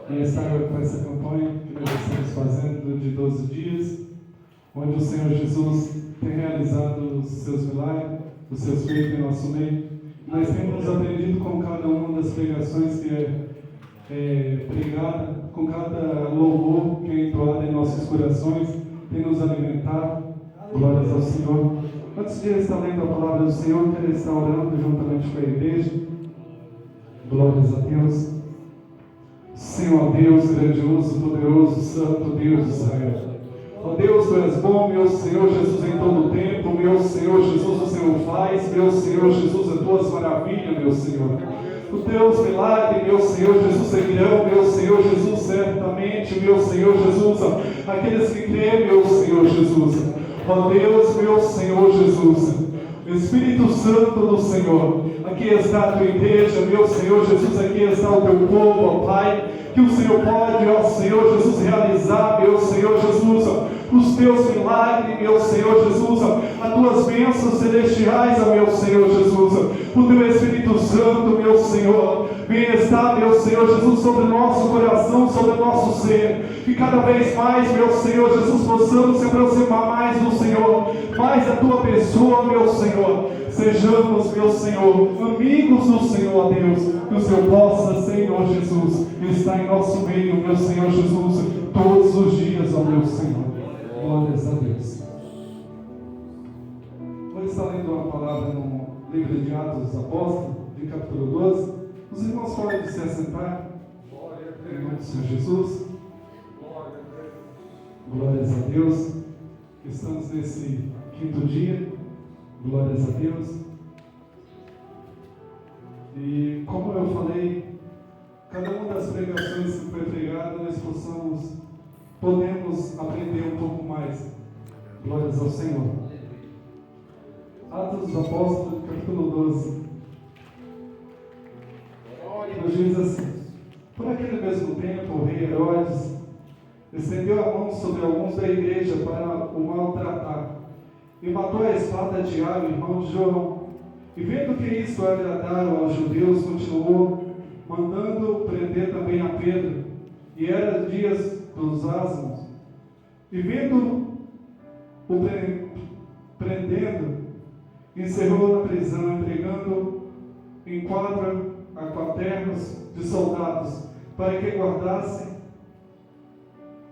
em estar com essa campanha que nós estamos fazendo de 12 dias, onde o Senhor Jesus tem realizado os seus milagres, os seus feitos em nosso meio. Nós temos aprendido com cada uma das pregações que é pregada, com cada louvor que é entoado em nossos corações, tem nos alimentado. Glórias ao Senhor. Antes de estar lendo a palavra do Senhor, quero estar orando juntamente com a igreja. Glórias a Deus. Senhor Deus, grandioso, poderoso, santo Deus de Israel. Ó Deus, Tu és bom, meu Senhor Jesus, em todo o tempo. Meu Senhor Jesus, o Senhor faz. Meu Senhor Jesus, as Tuas maravilhas, meu Senhor. Os Teus milagres, meu Senhor Jesus, seguirão, meu Senhor Jesus, certamente, meu Senhor Jesus, aqueles que creem, meu Senhor Jesus. Ó Deus, meu Senhor Jesus, Espírito Santo do Senhor, aqui está a Tua igreja, meu Senhor Jesus, aqui está o Teu povo, ó Pai, que o Senhor pode, ó Senhor Jesus, realizar, meu Senhor Jesus, os Teus milagres, meu Senhor Jesus, as Tuas bênçãos celestiais, ó meu Senhor Jesus, o Teu Espírito Santo, meu Senhor, venha estar, meu Senhor Jesus, sobre o nosso coração, sobre o nosso ser, que cada vez mais, meu Senhor Jesus, possamos se aproximar mais do Senhor, mais da Tua pessoa, meu Senhor, sejamos, meu Senhor, amigos do Senhor, ó Deus, que o Senhor possa, Senhor Jesus, estar em nosso meio, meu Senhor Jesus, todos os dias, ó meu Senhor. Glórias a Deus. Vou estar lendo uma palavra no livro de Atos dos Apóstolos, de capítulo 12. Os irmãos podem se assentar. Em nome do Senhor Jesus. Glórias a Deus. Estamos nesse quinto dia. Glórias a Deus. E como eu falei, cada uma das pregações que foi pregada, nós podemos aprender um pouco mais. Glórias ao Senhor. Atos dos Apóstolos, capítulo 12. Nos diz assim: por aquele mesmo tempo, o rei Herodes estendeu a mão sobre alguns da igreja para o maltratar, e matou a espada de Tiago, irmão de João. E vendo que isto agradaram aos judeus, continuou mandando prender também a Pedro. E era dias dos ázimos. E vendo o prendendo, encerrou na prisão, entregando em 4 quaternos de soldados, para que guardassem,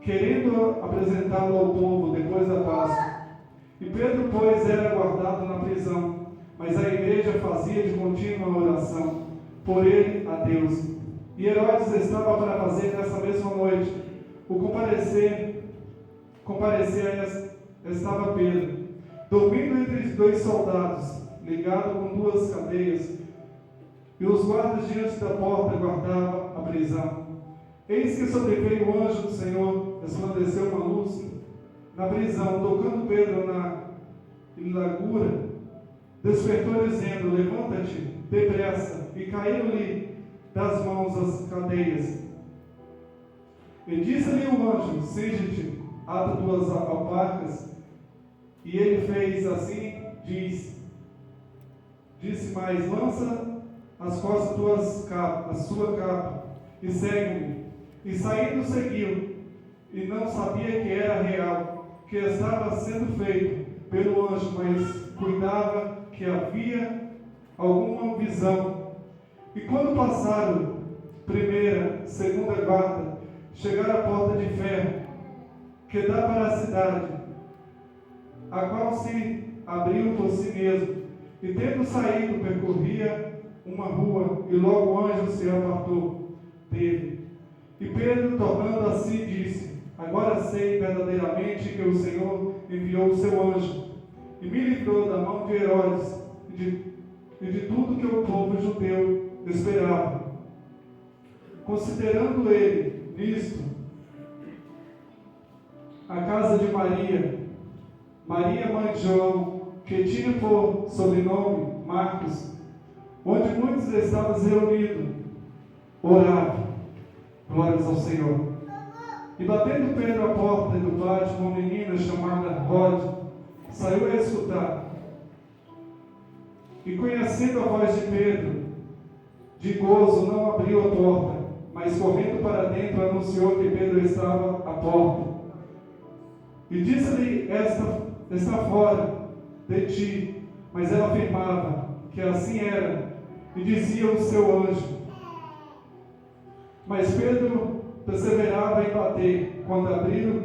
querendo apresentá-lo ao povo depois da Páscoa. E Pedro, pois, era guardado na prisão, mas a igreja fazia de contínua oração por ele a Deus. E Herodes estava para fazer nessa mesma noite o comparecer estava Pedro, dormindo entre 2 soldados, ligado com 2 cadeias, e os guardas diante da porta guardavam a prisão. Eis que sobreveio o anjo do Senhor, resplandeceu uma luz na prisão, tocando Pedro na largura, despertou dizendo: levanta-te depressa, e caíram-lhe das mãos as cadeias. E disse-lhe o anjo: cinge-te, ata 2 alparcas. E ele fez assim, disse mais: lança as costas a sua capa, e segue-me. E saindo seguiu, e não sabia que era real, que estava sendo feito pelo anjo, mas cuidava que havia alguma visão. E quando passaram primeira, segunda guarda, chegaram à porta de ferro, que dá para a cidade, a qual se abriu por si mesmo, e tendo saído, percorria uma rua, e logo o anjo se apartou dele. E Pedro, tornando a si, disse: agora sei verdadeiramente que o Senhor enviou o seu anjo, e me livrou da mão de Herodes, e de tudo que o povo judeu esperava. Considerando ele nisto a casa de Maria, mãe de João, que tinha por sobrenome Marcos, onde muitos estavam reunidos, oravam. Glórias ao Senhor. E batendo Pedro à porta do pátio, uma menina chamada Rode saiu a escutar. E conhecendo a voz de Pedro, de gozo não abriu a porta, mas correndo para dentro anunciou que Pedro estava à porta. E disse-lhe: esta está fora de ti. Mas ela afirmava que assim era, e dizia o seu anjo. Mas Pedro perseverava em bater. Quando abriram,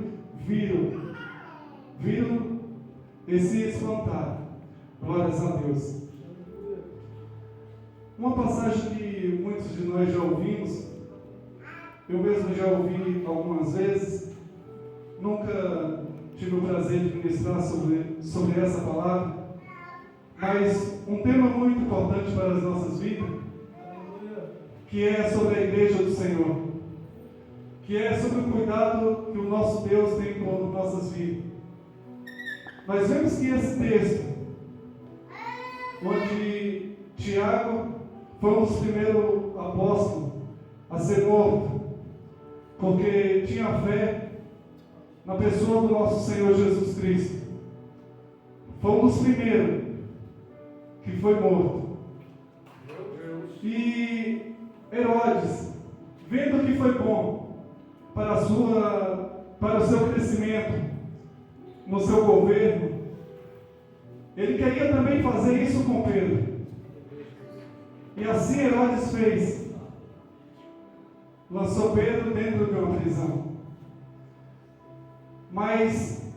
viram e se espantaram. Glórias a Deus. Uma passagem que muitos de nós já ouvimos, eu mesmo já ouvi algumas vezes, nunca tive o prazer de ministrar sobre essa palavra, mas um tema muito importante para as nossas vidas, que é sobre a igreja do Senhor, que é sobre o cuidado que o nosso Deus tem com nossas vidas. Nós vemos que esse texto, onde Tiago foi um dos primeiros apóstolos a ser morto, porque tinha fé na pessoa do nosso Senhor Jesus Cristo. Foi um dos primeiros que foi morto. E Herodes, vendo que foi bom para o seu crescimento no seu governo, ele queria também fazer isso com Pedro. E assim Herodes fez. Lançou Pedro dentro de uma prisão. Mas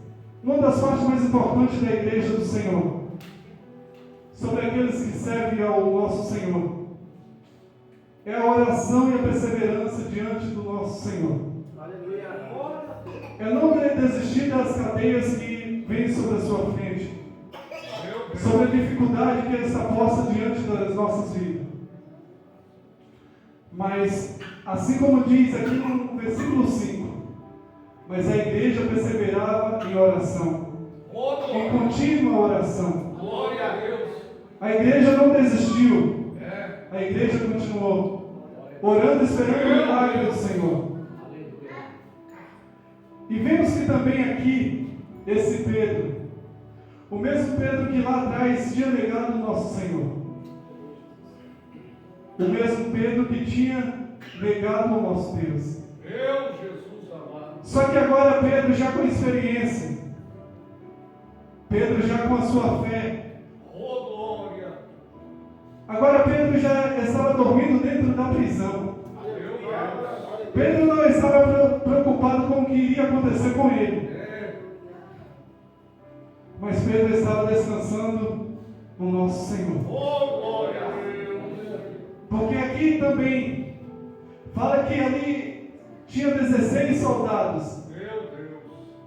uma das partes mais importantes da igreja do Senhor, sobre aqueles que servem ao nosso Senhor, é a oração e a perseverança diante do nosso Senhor. É não desistir das cadeias que vêm sobre a sua frente, sobre a dificuldade que está posta diante das nossas vidas. Mas, assim como diz aqui no versículo 5, mas a igreja perseverava em oração, em contínua oração. Glória a Deus. A igreja não desistiu, a igreja continuou orando, esperando o milagre do Senhor. E vemos que também aqui, esse Pedro, o mesmo Pedro que lá atrás tinha negado o nosso Senhor, o mesmo Pedro que tinha negado o nosso Deus. Meu Jesus amado. Só que agora Pedro já com experiência, Pedro já com a sua fé. Oh, glória. Agora Pedro já estava dormindo dentro da prisão. Pedro não estava preocupado com o que iria acontecer com ele. Mas Pedro estava descansando no nosso Senhor. Oh, glória a Deus. Porque aqui também fala que ali tinha 16 soldados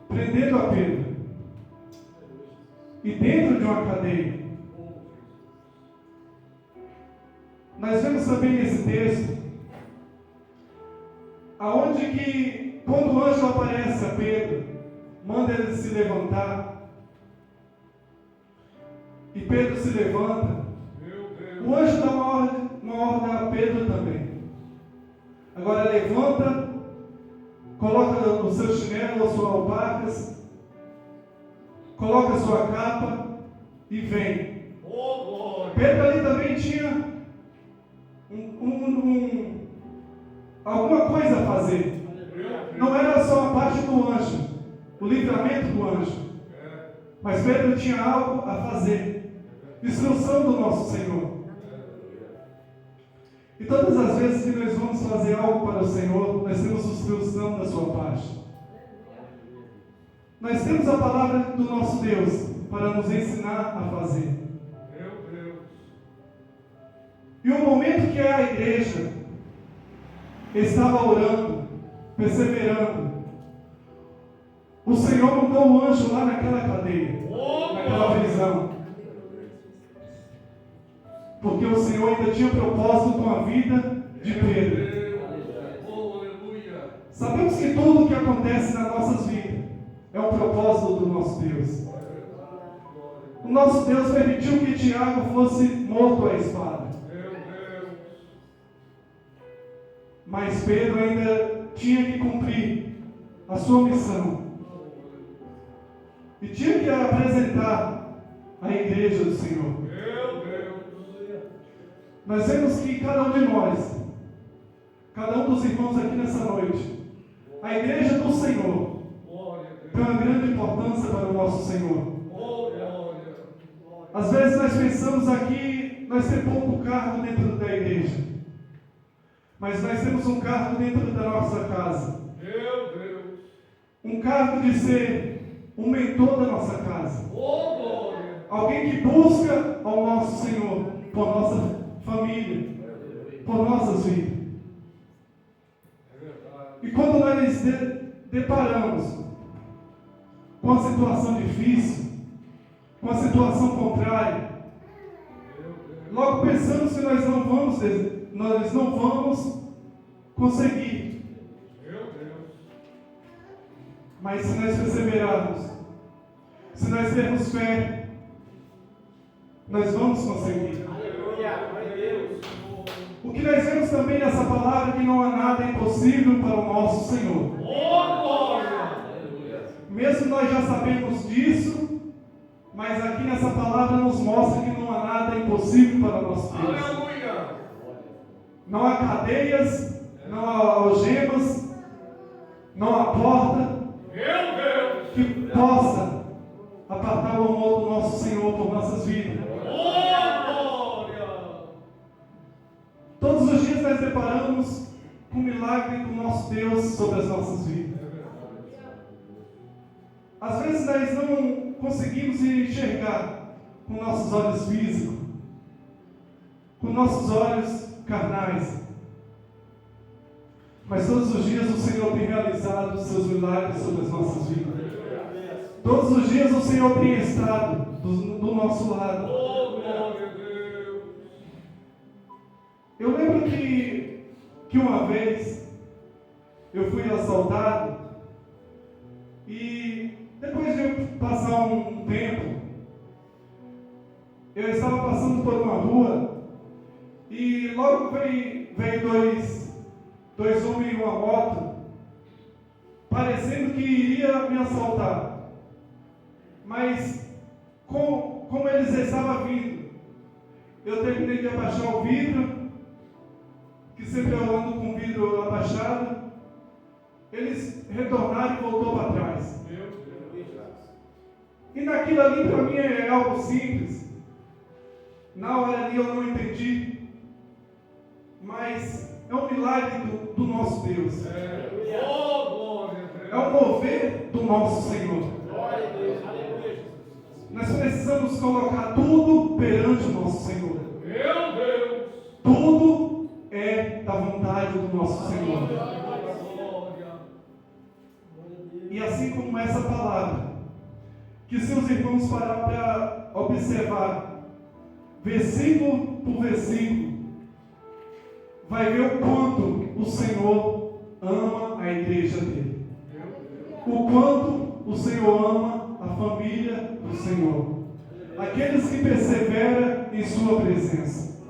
prendendo a Pedro. E dentro de uma cadeia. Nós vemos também nesse texto aonde que quando o anjo aparece a Pedro, manda ele se levantar. E Pedro se levanta. O anjo dá uma ordem a Pedro também. Agora levanta, coloca o seu chinelo, as suas alpacas, coloca a sua capa e vem. Pedro ali também tinha alguma coisa a fazer. Não era só a parte do anjo, o livramento do anjo, mas Pedro tinha algo a fazer. Instrução do nosso Senhor. E todas as vezes que nós vamos fazer algo para o Senhor, nós temos instrução da sua parte. Nós temos a palavra do nosso Deus para nos ensinar a fazer. E o momento que a igreja estava orando, perseverando, o Senhor mandou um anjo lá naquela cadeia, naquela prisão. Porque o Senhor ainda tinha propósito com a vida de Pedro. Sabemos que tudo o que acontece nas nossas vidas é um propósito do nosso Deus. O nosso Deus permitiu que Tiago fosse morto à espada. Mas Pedro ainda tinha que cumprir a sua missão. E tinha que apresentar a igreja do Senhor. Nós vemos que cada um de nós cada um dos irmãos aqui nessa noite. A igreja do Senhor Glória a Deus. tem uma grande importância para o nosso Senhor. Oh, glória. Às vezes nós pensamos aqui, nós temos pouco cargo dentro da igreja, mas nós temos um cargo dentro da nossa casa. Meu Deus. Um cargo de ser um mentor da nossa casa. Oh, glória. Alguém que busca ao nosso Senhor por nossa família, por nossas vidas. É verdade. E quando nós deparamos com a situação difícil, com a situação contrária, Meu Deus. logo pensamos que nós não vamos conseguir. Meu Deus. Mas se nós perseverarmos, se nós termos fé, nós vamos conseguir. Aleluia. Deus. O que nós vemos também nessa palavra é que não há nada impossível para o nosso Senhor. Oh, glória. Mesmo nós já sabemos disso, mas aqui nessa palavra nos mostra que não há nada impossível para o nosso Deus. Aleluia. Não há cadeias, não há algemas, não há porta Meu Deus. que possa apartar o amor do nosso Senhor por nossas vidas. Oh, glória. Todos os dias nós deparamos com o milagre do nosso Deus sobre as nossas vidas. Às vezes nós não conseguimos enxergar com nossos olhos físicos, com nossos olhos carnais. Mas todos os dias o Senhor tem realizado os seus milagres sobre as nossas vidas. Todos os dias o Senhor tem estado do nosso lado. Oh, glória a Deus. Eu lembro que uma vez eu fui assaltado e depois de passar um tempo, eu estava passando por uma rua e logo veio dois homens em uma moto, parecendo que iria me assaltar. Mas como eles estavam vindo, eu terminei de abaixar o vidro, que sempre eu ando com o vidro abaixado. Eles retornaram e voltou para trás. Meu Deus. E naquilo ali para mim é algo simples. Na hora ali eu não entendi, mas é um milagre do nosso Deus. Oh, glória a Deus. É o mover do nosso Senhor. Glória a Deus. Aleluia. Nós precisamos colocar tudo perante o nosso Senhor. Meu Deus. Tudo é da vontade do nosso Senhor. Glória. E assim como essa palavra, que se os irmãos parar para observar, versículo por versículo, vai ver o quanto o Senhor ama a igreja dele. O quanto o Senhor ama a família do Senhor. Aqueles que perseveram em sua presença.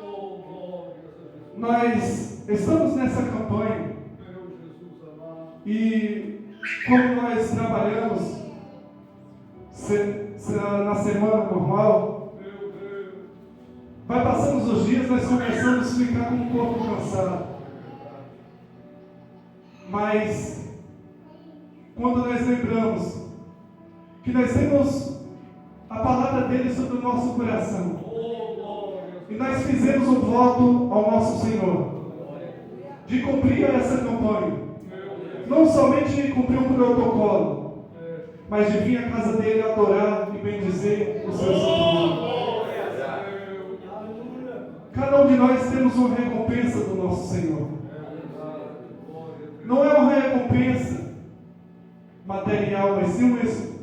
Oh, glória a Deus. Nós estamos nessa campanha Meu Jesus amado. e como nós trabalhamos na semana normal, Meu Deus. vai passando os dias, nós começamos a ficar com o corpo cansado. Mas quando nós lembramos que nós temos a palavra dele sobre o nosso coração, Oh, glória. e nós fizemos um voto ao nosso Senhor de cumprir essa campanha, Meu Deus. não somente de cumprir um protocolo, mas de vir à casa dele adorar e bendizer o seu santo nome. Glória a Deus. Cada um de nós temos uma recompensa do nosso Senhor. Não é uma recompensa material, mas sim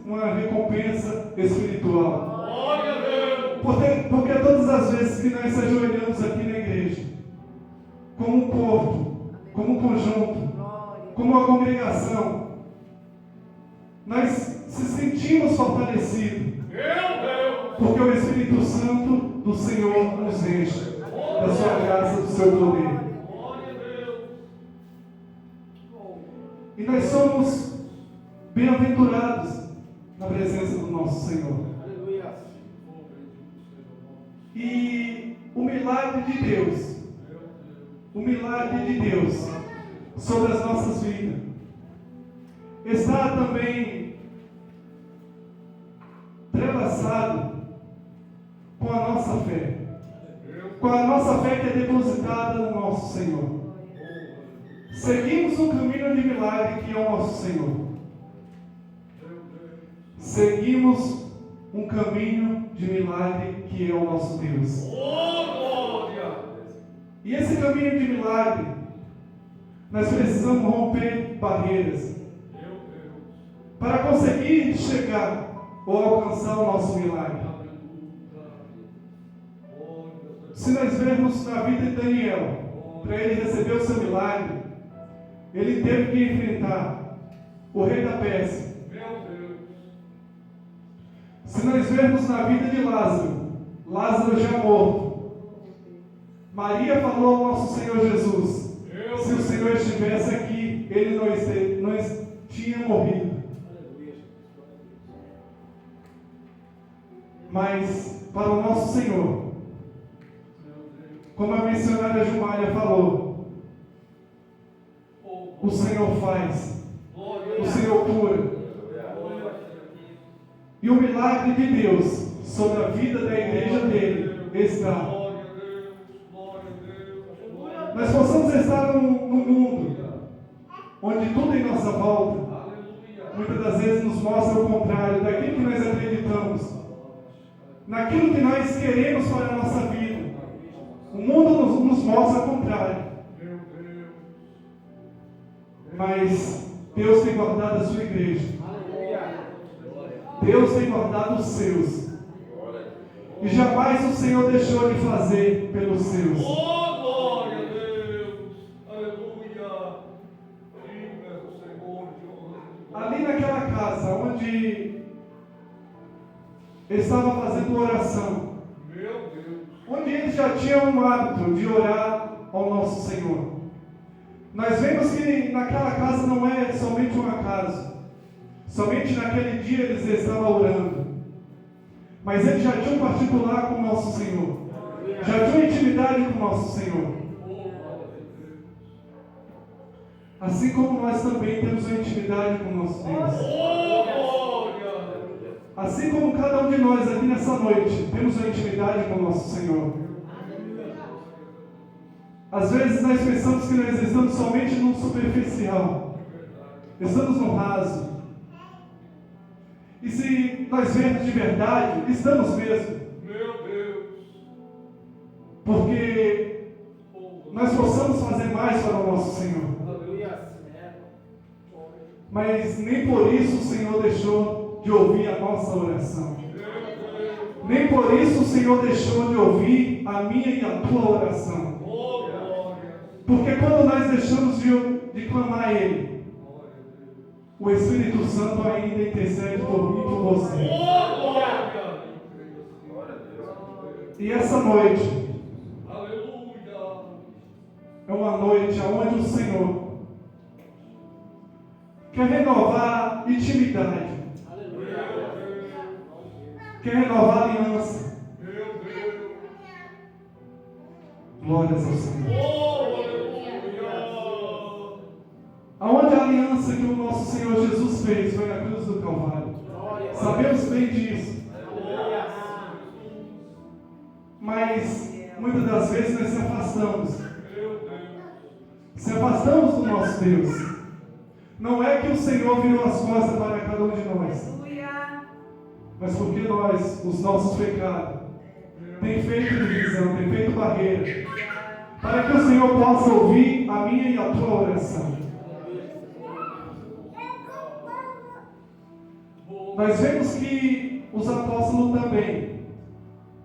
uma recompensa espiritual. Glória a Deus. Porque todas as vezes que nós se ajoelhamos aqui na igreja, como um corpo, como um conjunto, como uma congregação, nós se sentimos fortalecidos, Meu Deus. porque o Espírito Santo do Senhor nos enche da sua graça, do seu poder. Glória a Deus. E nós somos bem-aventurados na presença do nosso Senhor. Aleluia. E o milagre de Deus o milagre de Deus sobre as nossas vidas está também entrelaçado com a nossa fé. Com a nossa fé que é depositada no nosso Senhor. Seguimos um caminho de milagre que é o nosso Senhor. Seguimos um caminho de milagre que é o nosso Deus. E esse caminho de milagre, nós precisamos romper barreiras para conseguir chegar ou alcançar o nosso milagre. Se nós vermos na vida de Daniel, para ele receber o seu milagre, ele teve que enfrentar o rei da Pérsia. Se nós vermos na vida de Lázaro, Lázaro já morto, Maria falou ao nosso Senhor Jesus, se o Senhor estivesse aqui, ele não tinha morrido. Mas para o nosso Senhor, como a missionária Jumália falou, o Senhor faz, o Senhor cura. E o milagre de Deus sobre a vida da igreja dele está. Nós possamos estar num mundo onde tudo em nossa volta muitas das vezes nos mostra o contrário daquilo que nós acreditamos, naquilo que nós queremos para a nossa vida. O mundo nos mostra o contrário. Mas Deus tem guardado a sua igreja. Deus tem guardado os seus. E jamais o Senhor deixou de fazer pelos seus. Glória a Deus! Aleluia! Diga o Senhor de honra. Ali naquela casa onde estava fazendo oração, onde eles já tinham um hábito de orar ao nosso Senhor, nós vemos que naquela casa não é somente um acaso. Somente naquele dia eles estavam orando. Mas eles já tinham um particular com o nosso Senhor. Já tinham intimidade com o nosso Senhor. Assim como nós também temos uma intimidade com o nosso Deus. Assim como cada um de nós aqui nessa noite temos uma intimidade com o nosso Senhor. Às vezes nós pensamos que nós estamos somente no superficial. Estamos no raso. E se nós vermos de verdade, estamos mesmo. Meu Deus! Porque nós possamos fazer mais para o nosso Senhor. Mas nem por isso o Senhor deixou de ouvir a nossa oração. Nem por isso o Senhor deixou de ouvir a minha e a tua oração. Porque quando nós deixamos de clamar a Ele, o Espírito Santo ainda intercede por mim e por você. E essa noite é uma noite onde o Senhor quer renovar a intimidade, quer renovar a aliança. Glórias ao Senhor. Aonde a aliança que o nosso Senhor Jesus fez foi na cruz do Calvário. Sabemos bem disso. Mas muitas das vezes nós se afastamos. Se afastamos do nosso Deus. Não é que o Senhor virou as costas para cada um de nós. Mas porque nós, os nossos pecados, tem feito divisão, tem feito barreira. Para que o Senhor possa ouvir a minha e a tua oração. Nós vemos que os apóstolos também,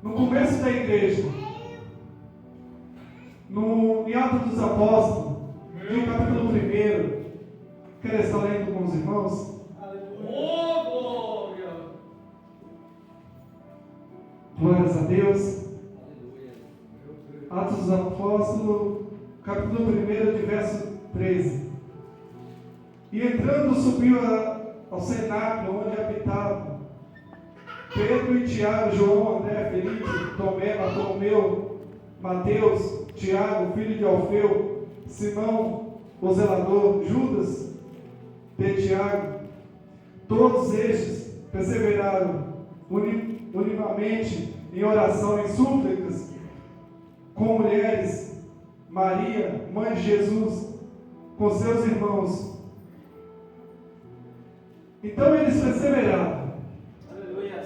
no começo da igreja, em Atos dos Apóstolos, no capítulo 1, quer estar lendo com os irmãos? Glórias a Deus. Atos dos Apóstolos, capítulo 1, de verso 13. E entrando subiu ao cenáculo onde habitavam Pedro e Tiago, João, André, Felipe, Tomé, Bartolomeu, Mateus, Tiago, filho de Alfeu, Simão, o zelador, Judas, de Tiago. Todos estes perseveraram unanimemente em oração e súplicas com mulheres, Maria, mãe de Jesus, com seus irmãos. Então eles perseveraram. Aleluia.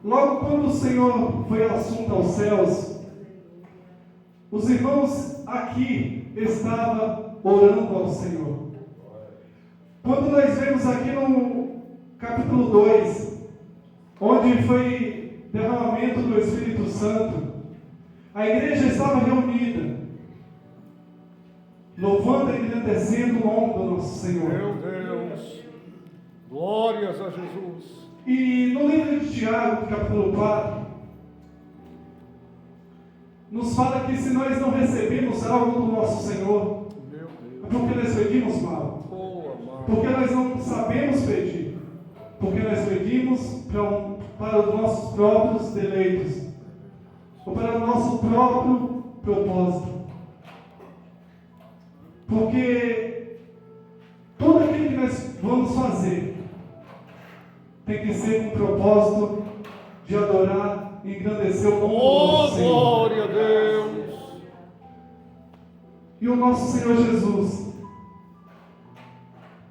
Logo quando o Senhor foi assunto aos céus, os irmãos aqui estavam orando ao Senhor. Quando nós vemos aqui no capítulo 2, onde foi derramamento do Espírito Santo, a igreja estava reunida, louvando e engrandecendo o nome do nosso Senhor. Meu Deus. Glórias a Jesus. E no livro de Tiago, capítulo 4, nos fala que se nós não recebemos algo do nosso Senhor, Meu é Deus. porque nós pedimos mal, Oh, amado. porque nós não sabemos pedir, porque nós pedimos para os nossos próprios deleitos, ou para o nosso próprio propósito. Porque tudo aquilo que nós vamos fazer tem que ser com o propósito de adorar e engrandecer o nome do Oh, nosso Senhor. glória a Deus. E o nosso Senhor Jesus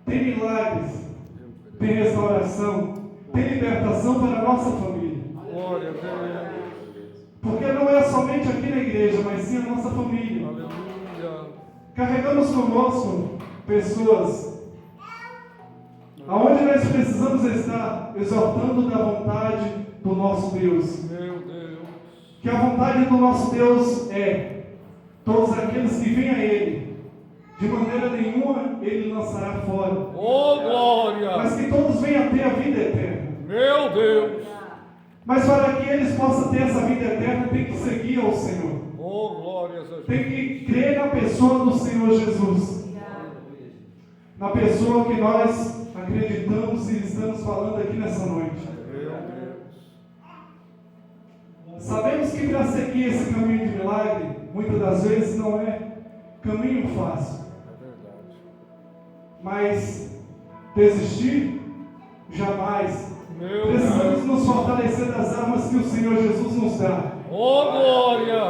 tem milagres, tem restauração, tem libertação para a nossa família. Glória a Deus. Porque não é somente aqui na igreja, mas sim a nossa família. Aleluia. Carregamos conosco pessoas aonde nós precisamos estar exortando da vontade do nosso Deus. Meu Deus. Que a vontade do nosso Deus é todos aqueles que vêm a Ele, de maneira nenhuma Ele lançará fora, Oh, glória. mas que todos venham a ter a vida eterna. Meu Deus. Mas para que eles possam ter essa vida eterna, tem que seguir ao Senhor, Oh, glórias a tem Jesus. que crer na pessoa do Senhor Jesus, na pessoa que nós acreditamos e estamos falando aqui nessa noite. Meu Deus. Sabemos que para seguir esse caminho de milagre, muitas das vezes não é caminho fácil, É verdade. mas desistir, jamais. Meu Precisamos Deus. nos fortalecer das armas que o Senhor Jesus nos dá. Oh, glória.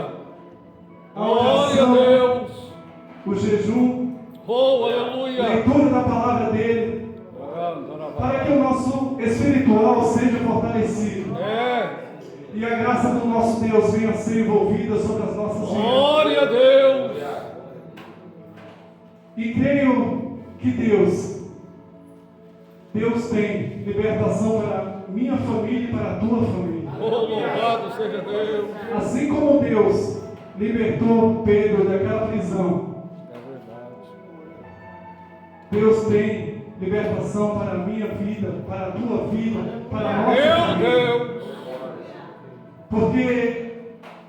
A Glória a oração, Deus. o jejum, Oh, aleluia. leitura da palavra dele, para que o nosso espiritual seja fortalecido É. e a graça do nosso Deus venha a ser envolvida sobre as nossas vidas. Glória a Deus. E creio que Deus tem libertação para a minha família e para a tua família. Oh, louvado seja Deus. Assim como Deus libertou Pedro daquela prisão, É verdade. Deus tem libertação para a minha vida, para a tua vida, para a nossa Meu família. Deus. Porque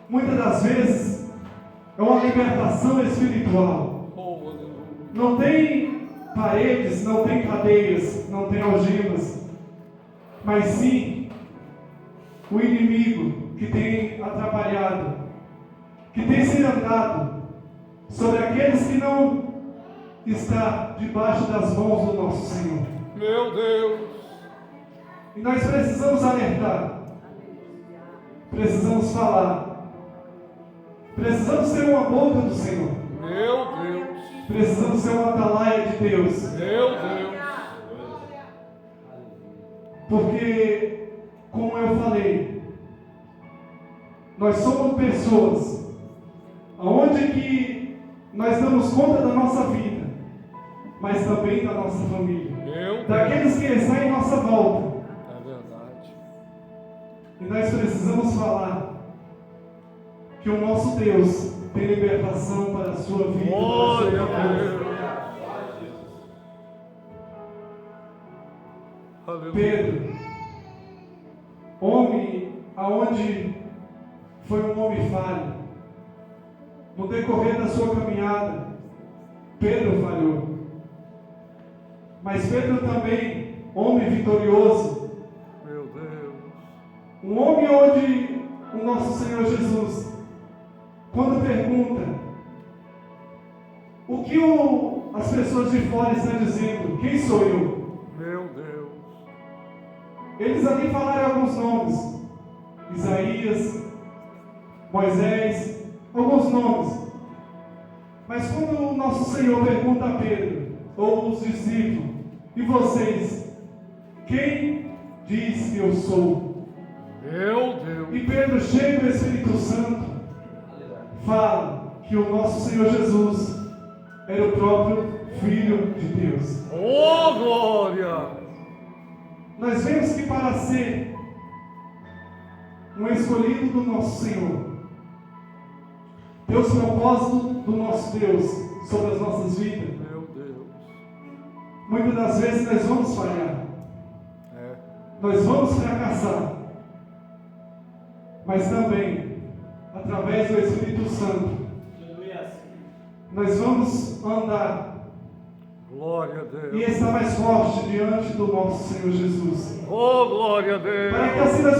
muitas das vezes é uma libertação espiritual. Oh, aleluia. Não tem paredes, não tem cadeias, não tem algemas, mas sim o inimigo que tem atrapalhado, que tem se levantado sobre aqueles que não estão debaixo das mãos do nosso Senhor. Meu Deus. E nós precisamos alertar, precisamos falar, precisamos ser uma boca do Senhor, Meu Deus. precisamos ser uma atalaia de Deus, Meu Deus. porque, como eu falei, nós somos pessoas aonde que nós damos conta da nossa vida, mas também da nossa família, Meu Deus. daqueles que estão em nossa volta. É verdade. E nós precisamos falar que o nosso Deus tem libertação para a sua vida, para a Glória sua a casa. Deus. Aleluia. Pedro, homem aonde foi um homem falho, no decorrer da sua caminhada, Pedro falhou. Mas Pedro também, homem vitorioso, Meu Deus. um homem onde o nosso Senhor Jesus, quando pergunta que as pessoas de fora estão dizendo? Quem sou eu? Meu Deus. Eles ali falaram alguns nomes. Isaías, Moisés, alguns nomes. Mas quando o nosso Senhor pergunta a Pedro, ou os discípulos, e vocês, quem diz que eu sou? Meu Deus. E Pedro, cheio do Espírito Santo, fala que o nosso Senhor Jesus era o próprio Filho de Deus. Oh, glória. Nós vemos que para ser um escolhido do nosso Senhor, ter os propósitos do nosso Deus sobre as nossas vidas, Meu Deus. muitas das vezes nós vamos falhar, É. nós vamos fracassar, mas também, através do Espírito Santo, nós vamos andar Glória a Deus. e estar mais forte diante do nosso Senhor Jesus. Oh, glória a Deus. Para que assim nós